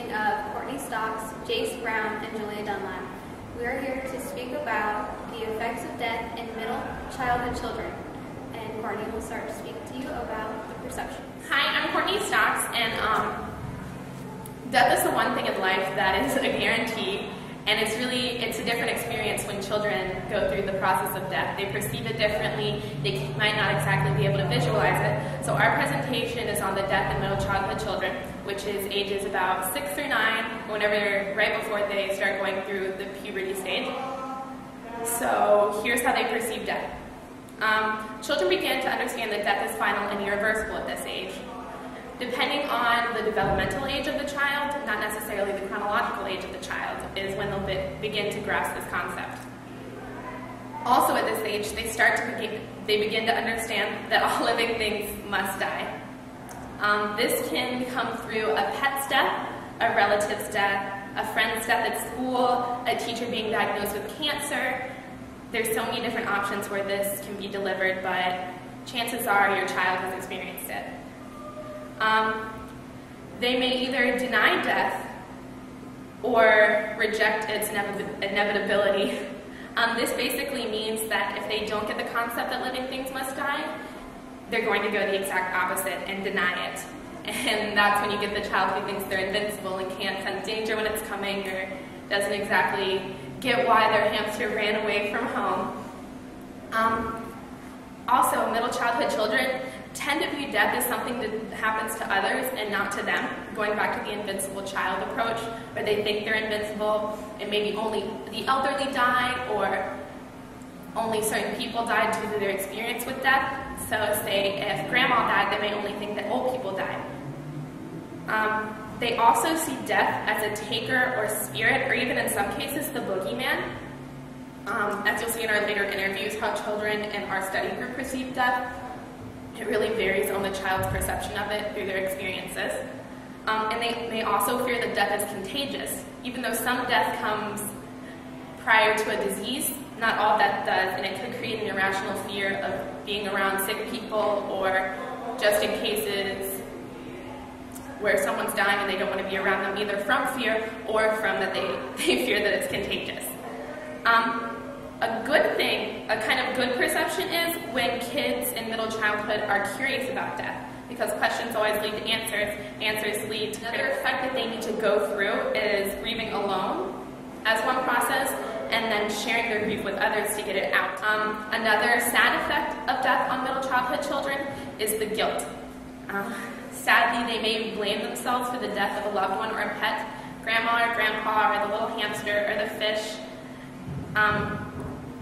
consisting of Courtney Stocks, Jace Brown, and Julia Dunlap. We are here to speak about the effects of death in middle childhood children. And Courtney will start to speak to you about the perceptions. Hi, I'm Courtney Stocks, and death is the one thing in life that is a guarantee, and it's a different experience when children go through the process of death. They perceive it differently, they might not exactly be able to visualize it. So our presentation is on the death in middle childhood children, which is ages about 6 through 9, whenever right before they start going through the puberty stage. So here's how they perceive death. Children begin to understand that death is final and irreversible at this age. Depending on the developmental age of the child, not necessarily the chronological age of the child, is when they'll begin to grasp this concept. Also at this age, they begin to understand that all living things must die. This can come through a pet's death, a relative's death, a friend's death at school, a teacher being diagnosed with cancer. There's so many different options where this can be delivered, but chances are your child has experienced it. They may either deny death or reject its inevitability. This basically means that if they don't get the concept that living things must die, they're going to go the exact opposite and deny it. And that's when you get the child who thinks they're invincible and can't sense danger when it's coming, or doesn't exactly get why their hamster ran away from home. Also, middle childhood children tend to view death as something that happens to others and not to them, going back to the invincible child approach, where they think they're invincible and maybe only the elderly die or only certain people die due to their experience with death. So say if grandma died, they may only think that old people died. They also see death as a taker or spirit, or even in some cases the boogeyman. As you'll see in our later interviews, how children in our study group perceive death, it really varies on the child's perception of it through their experiences. And they may also fear that death is contagious. Even though some death comes prior to a disease, not all death does, and it could create an irrational fear of being around sick people, or just in cases where someone's dying and they don't want to be around them, either from fear or from that they fear that it's contagious. A good thing, a kind of good perception, is when kids in middle childhood are curious about death, because questions always lead to answers, answers lead to another effect that they need to go through is grieving alone as one process, and then sharing their grief with others to get it out. Another sad effect of death on middle childhood children is the guilt. Sadly, they may blame themselves for the death of a loved one or a pet, grandma or grandpa, or the little hamster or the fish,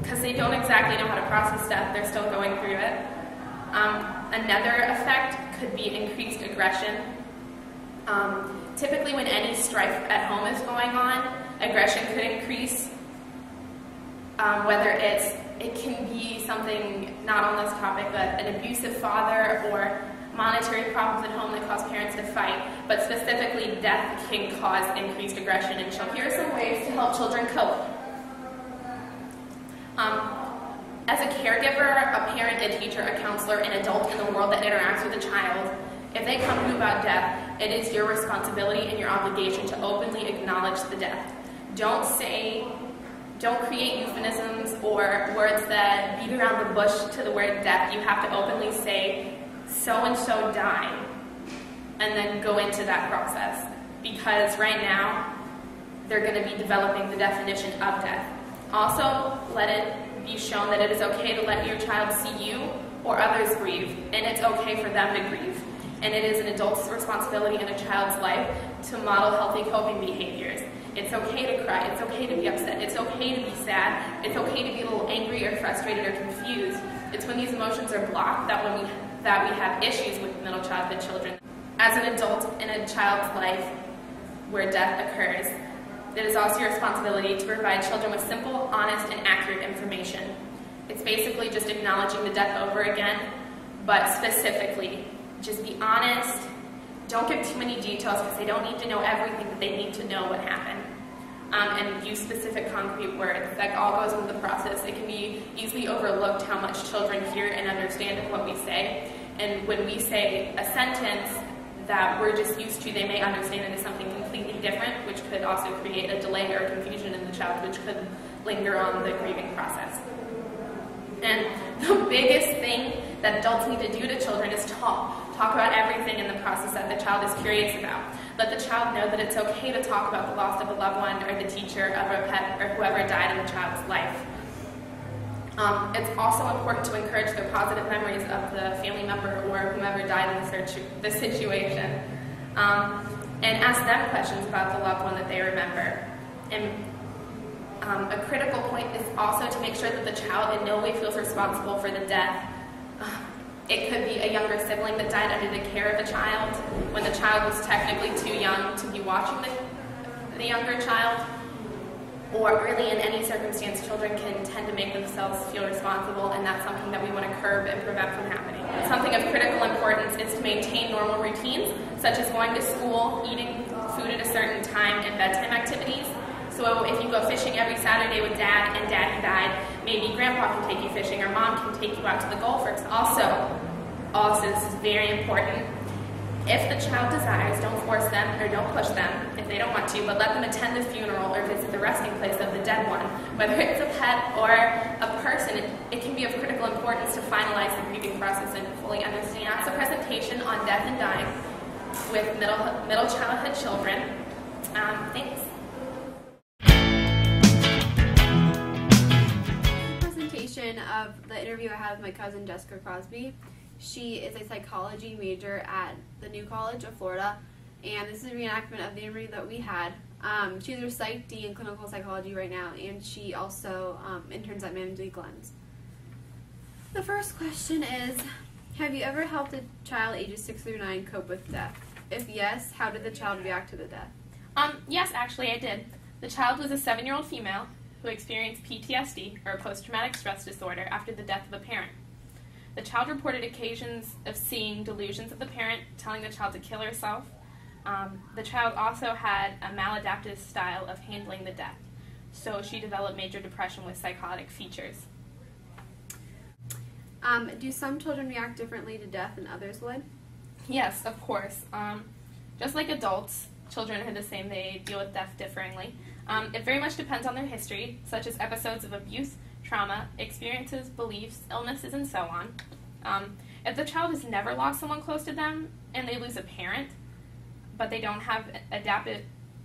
because they don't exactly know how to process death. They're still going through it. Another effect could be increased aggression. Typically when any strife at home is going on, aggression could increase. Whether it can be something not on this topic, but an abusive father or monetary problems at home that cause parents to fight, but specifically death can cause increased aggression in children. Here are some ways to help children cope. As a caregiver, a parent, a teacher, a counselor, an adult in the world that interacts with a child, if they come to you about death, it is your responsibility and your obligation to openly acknowledge the death. Don't create euphemisms or words that beat around the bush to the word death. You have to openly say, so-and-so died, and then go into that process. Because right now, they're going to be developing the definition of death. Also, let it be shown that it is okay to let your child see you or others grieve, and it's okay for them to grieve. And it is an adult's responsibility in a child's life to model healthy coping behaviors. It's okay to cry, it's okay to be upset, it's okay to be sad, it's okay to be a little angry or frustrated or confused. It's when these emotions are blocked that we have issues with middle childhood children. As an adult in a child's life where death occurs, it is also your responsibility to provide children with simple, honest, and accurate information. It's basically just acknowledging the death over again, but specifically, just be honest. Don't give too many details because they don't need to know everything, but they need to know what happened. And use specific concrete words. That all goes into the process. It can be easily overlooked how much children hear and understand what we say. And when we say a sentence, that we're just used to, they may understand it as something completely different, which could also create a delay or confusion in the child, which could linger on the grieving process. And the biggest thing that adults need to do to children is talk. Talk about everything in the process that the child is curious about. Let the child know that it's okay to talk about the loss of a loved one or the teacher of a pet or whoever died in the child's life. It's also important to encourage their positive memories of the family member or whomever died in the situation. And ask them questions about the loved one that they remember. And a critical point is also to make sure that the child in no way feels responsible for the death. It could be a younger sibling that died under the care of the child when the child was technically too young to be watching the younger child. Or really in any circumstance, children can tend to make themselves feel responsible, and that's something that we want to curb and prevent from happening. Something of critical importance is to maintain normal routines, such as going to school, eating food at a certain time, and bedtime activities. So if you go fishing every Saturday with Dad and Daddy died, maybe Grandpa can take you fishing or Mom can take you out to the golfers. Also, this is very important. If the child desires, don't force them or don't push them if they don't want to, but let them attend the funeral or visit the resting place of the dead one. Whether it's a pet or a person, it can be of critical importance to finalize the grieving process and fully understand. That's a presentation on death and dying with middle childhood children. Thanks. Presentation of the interview I had with my cousin Jessica Crosby. She is a psychology major at the New College of Florida, and this is a reenactment of the interview that we had. She's her Psych D in clinical psychology right now, and she also interns at Mamsie Glens. The first question is, have you ever helped a child ages 6 through 9 cope with death? If yes, how did the child react to the death? Yes, actually I did. The child was a 7-year-old female who experienced PTSD, or post-traumatic stress disorder, after the death of a parent. The child reported occasions of seeing delusions of the parent telling the child to kill herself. The child also had a maladaptive style of handling the death, so she developed major depression with psychotic features. Do some children react differently to death than others would? Yes, of course. Just like adults, children are the same. They deal with death differently. It very much depends on their history, such as episodes of abuse, trauma, experiences, beliefs, illnesses, and so on. If the child has never lost someone close to them and they lose a parent, but they don't have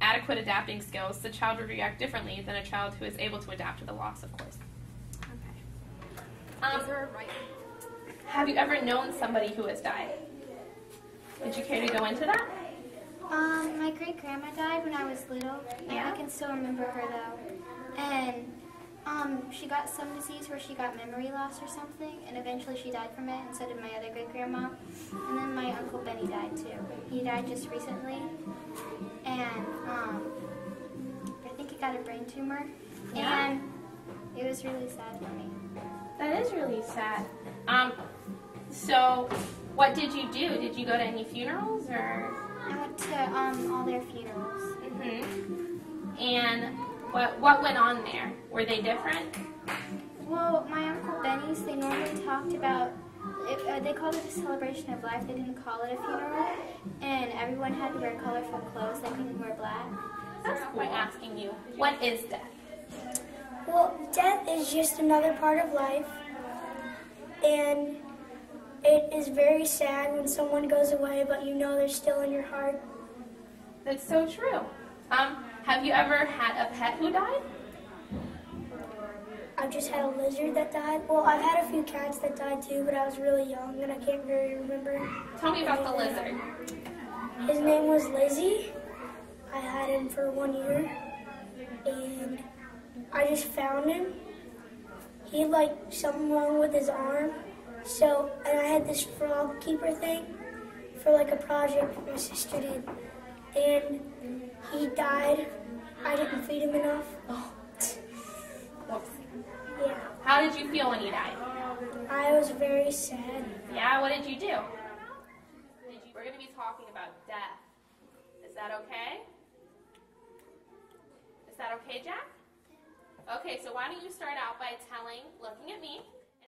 adequate adapting skills, the child would react differently than a child who is able to adapt to the loss, of course. Okay. Is there a right? Have you ever known somebody who has died? Would you care to go into that? My great-grandma died when I was little, and Yeah? I can still remember her, though. And, she got some disease where she got memory loss or something, and eventually she died from it, and so did my other great-grandma. And then my Uncle Benny died, too. He died just recently, and, I think he got a brain tumor, Yeah. and it was really sad for me. That is really sad. So what did you do? Did you go to any funerals or? I went to, all their funerals. Mm-hmm. And what went on there? Were they different? Well, my Uncle Benny's, they normally talked about, they called it a celebration of life. They didn't call it a funeral. And everyone had to wear colorful clothes. They couldn't wear black. That's cool. I'm asking you, what is death? Well, death is just another part of life. And it is very sad when someone goes away, but you know they're still in your heart. That's so true. Have you ever had a pet who died? I've just had a lizard that died. Well, I've had a few cats that died too, but I was really young and I can't really remember. Tell me about the lizard. His name was Lizzie. I had him for 1 year. And I just found him. He had like something wrong with his arm. So, and I had this frog keeper thing for like a project my sister did. And he died. I didn't feed him enough. Oh. Whoops. Yeah. How did you feel when he died? I was very sad. Yeah, what did you do? We're going to be talking about death. Is that okay? Is that okay, Jack? Okay, so why don't you start out by looking at me,